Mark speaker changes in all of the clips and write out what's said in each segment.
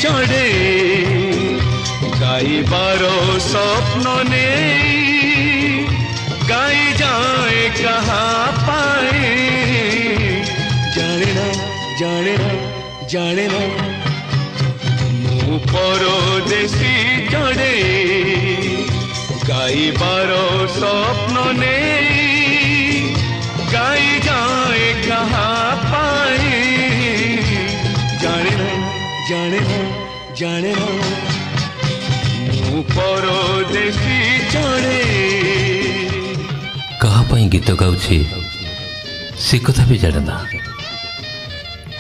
Speaker 1: चढ़े गाइबार स्वप्न ने गाई जाए कहाँ पाए जाने ना जाने ना जाने ना मु परदेसी चढ़े गाइबार स्वप्न ने गाई जाए कहाँ पाए जाने ना जाने ना जाने ना मु परदेसी चढ़े
Speaker 2: कहा गीत गाउछि से कथा भी जाने ना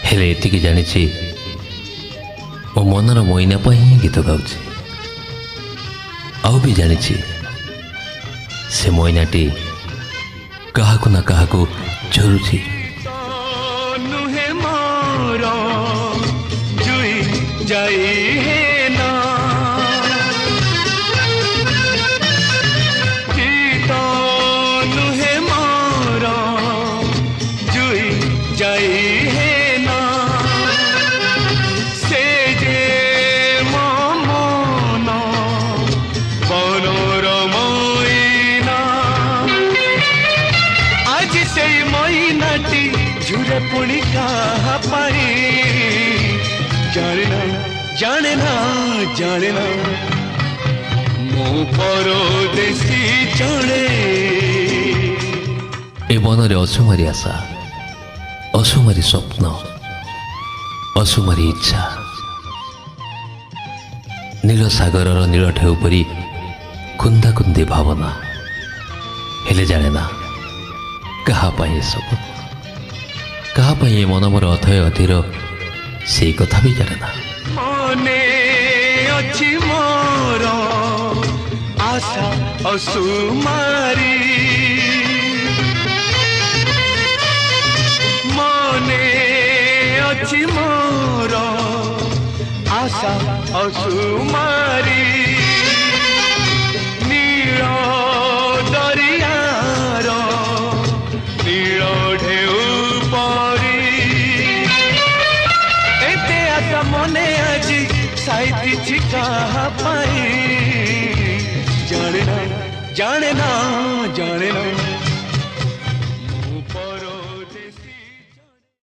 Speaker 2: हेले एतिकी जानिछि मो मनर मोइना ही गीत गाउछि आउ भी जानिछि से मोइनाटी काहाकु ना काहाकु झुरुछि
Speaker 1: नुहे मोर जुई जाई हे ना गीत नुहे मोर जुई जाई हे ना से जे मन बनोर मोइना आज से मोइनाटी झुरे पुणी कहा पाई जाने ना जाने ना जाने ना मो परदेसी चढ़े
Speaker 2: ए मनरे असुमारी आशा असुमारी स्वप्न असुमारी इच्छा नील सागर नील ढेउ परी कुंदा कुंदी भावना हेले जाने ना कहा पाए सब कहा पाए मन मोर अथय अधीर से कथा भी जाने ना
Speaker 1: मने अच्छी मोर आशा असुमारी मने अच्छी मोर आशा असुमारी नील दरियार नील ढेउ परी एते आशा मने आज साइती कहा पाई जाने ना जाने ना जाने ना